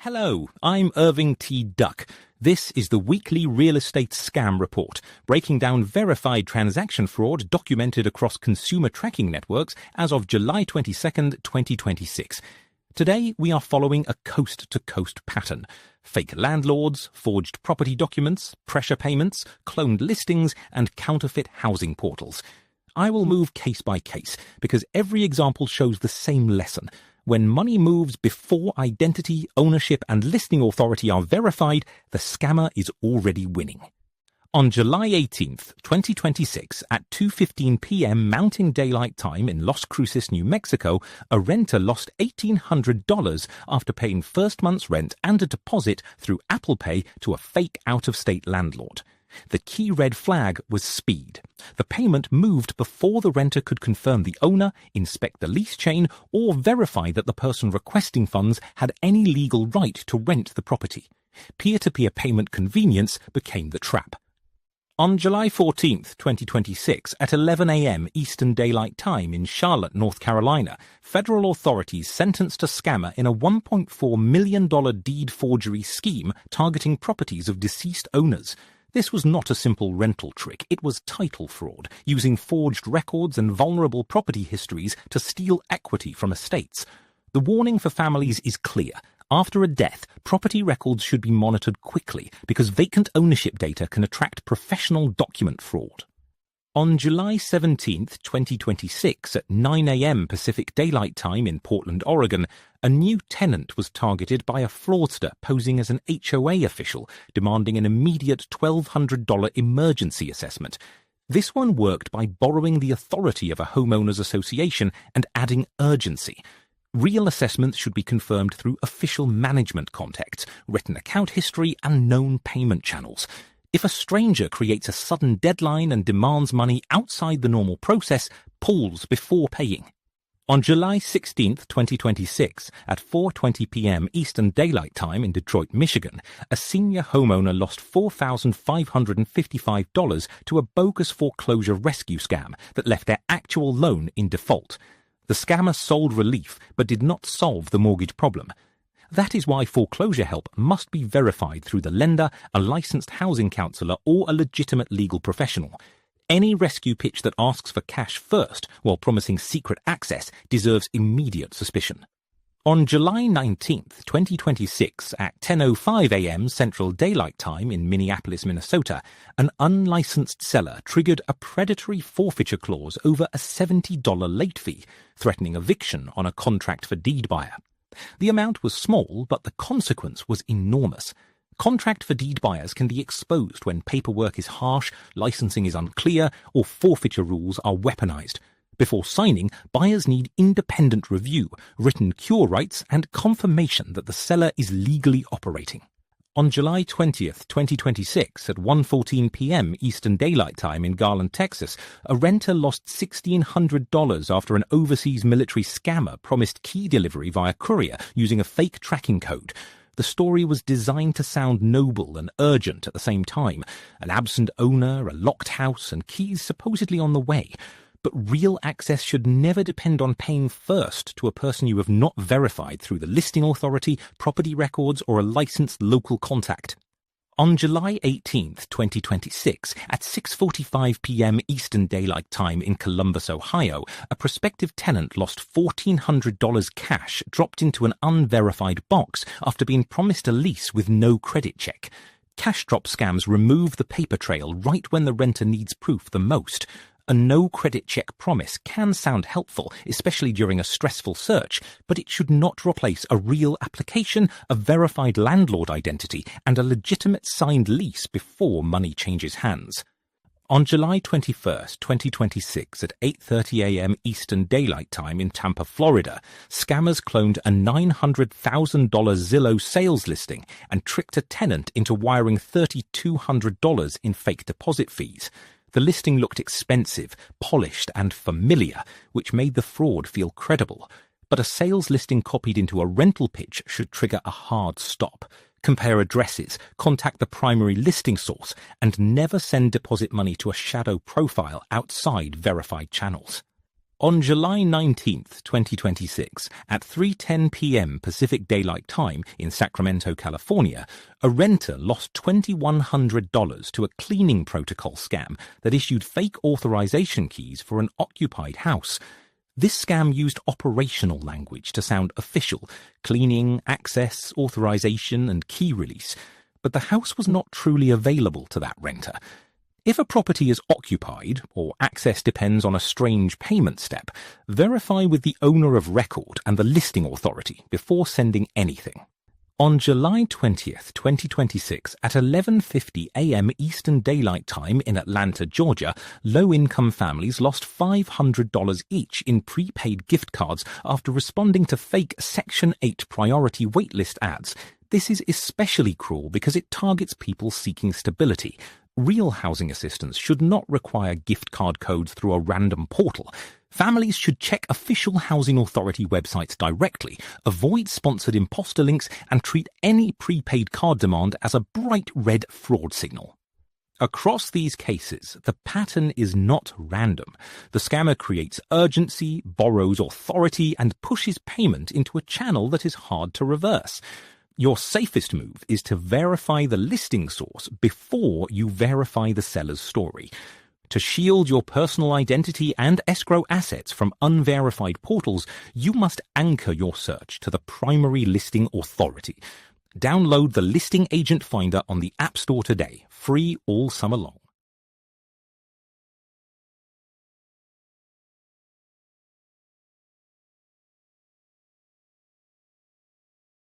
Hello, I'm Irving T. Duck. This is the weekly real estate scam report, breaking down verified transaction fraud documented across consumer tracking networks as of July 22nd, 2026. Today, we are following a coast-to-coast pattern. Fake landlords, forged property documents, pressure payments, cloned listings, and counterfeit housing portals. I will move case by case, because every example shows the same lesson. When money moves before identity, ownership, and listing authority are verified, the scammer is already winning. On July 18th, 2026, at 2:15 p.m. Mountain Daylight Time in Las Cruces, New Mexico, a renter lost $1,800 after paying first month's rent and a deposit through Apple Pay to a fake out-of-state landlord. The key red flag was speed. The payment moved before the renter could confirm the owner, inspect the lease chain, or verify that the person requesting funds had any legal right to rent the property. Peer-to-peer payment convenience became the trap. On July 14th, 2026, at 11 a.m. Eastern Daylight Time in Charlotte, North Carolina, federal authorities sentenced a scammer in a $1.4 million deed forgery scheme targeting properties of deceased owners. This was not a simple rental trick, it was title fraud, using forged records and vulnerable property histories to steal equity from estates. The warning for families is clear. After a death, property records should be monitored quickly because vacant ownership data can attract professional document fraud. On July 17th, 2026, at 9 a.m. Pacific Daylight Time in Portland, Oregon, a new tenant was targeted by a fraudster posing as an HOA official, demanding an immediate $1,200 emergency assessment. This one worked by borrowing the authority of a homeowners association and adding urgency. Real assessments should be confirmed through official management contacts, written account history, and known payment channels. If a stranger creates a sudden deadline and demands money outside the normal process, pause before paying. On July 16, 2026, at 4:20 p.m. Eastern Daylight Time in Detroit, Michigan, a senior homeowner lost $4,555 to a bogus foreclosure rescue scam that left their actual loan in default. The scammer sold relief but did not solve the mortgage problem. That is why foreclosure help must be verified through the lender, a licensed housing counselor, or a legitimate legal professional. Any rescue pitch that asks for cash first while promising secret access deserves immediate suspicion. On July 19th, 2026, at 10:05 a.m. Central Daylight Time in Minneapolis, Minnesota, an unlicensed seller triggered a predatory forfeiture clause over a $70 late fee, threatening eviction on a contract for deed buyer. The amount was small, but the consequence was enormous. Contract for deed buyers can be exposed when paperwork is harsh, licensing is unclear, or forfeiture rules are weaponized. Before signing, buyers need independent review, written cure rights, and confirmation that the seller is legally operating. On July 20th, 2026, at 1:14 p.m. Eastern Daylight Time in Garland, Texas, a renter lost $1,600 after an overseas military scammer promised key delivery via courier using a fake tracking code. The story was designed to sound noble and urgent at the same time. An absent owner, a locked house, and keys supposedly on the way. But real access should never depend on paying first to a person you have not verified through the listing authority, property records, or a licensed local contact. On July 18th, 2026, at 6:45 p.m. Eastern Daylight Time in Columbus, Ohio, a prospective tenant lost $1,400 cash dropped into an unverified box after being promised a lease with no credit check. Cash drop scams remove the paper trail right when the renter needs proof the most. A no-credit check promise can sound helpful, especially during a stressful search, but it should not replace a real application, a verified landlord identity, and a legitimate signed lease before money changes hands. On July 21st, 2026, at 8:30 a.m. Eastern Daylight Time in Tampa, Florida, scammers cloned a $900,000 Zillow sales listing and tricked a tenant into wiring $3,200 in fake deposit fees. The listing looked expensive, polished, and familiar, which made the fraud feel credible. But a sales listing copied into a rental pitch should trigger a hard stop. Compare addresses, contact the primary listing source, and never send deposit money to a shadow profile outside verified channels. On July 19, 2026, at 3:10 p.m. Pacific Daylight Time in Sacramento, California, a renter lost $2,100 to a cleaning protocol scam that issued fake authorization keys for an occupied house. This scam used operational language to sound official: cleaning, access, authorization, and key release. But the house was not truly available to that renter. If a property is occupied, or access depends on a strange payment step, verify with the owner of record and the listing authority before sending anything. On July 20th, 2026, at 11:50 a.m. Eastern Daylight Time in Atlanta, Georgia, low-income families lost $500 each in prepaid gift cards after responding to fake Section 8 priority waitlist ads. This is especially cruel because it targets people seeking stability. Real housing assistance should not require gift card codes through a random portal. Families should check official housing authority websites directly, avoid sponsored imposter links, and treat any prepaid card demand as a bright red fraud signal. Across these cases, the pattern is not random. The scammer creates urgency, borrows authority, and pushes payment into a channel that is hard to reverse. Your safest move is to verify the listing source before you verify the seller's story. To shield your personal identity and escrow assets from unverified portals, you must anchor your search to the primary listing authority. Download the Listing Agent Finder on the App Store today, free all summer long.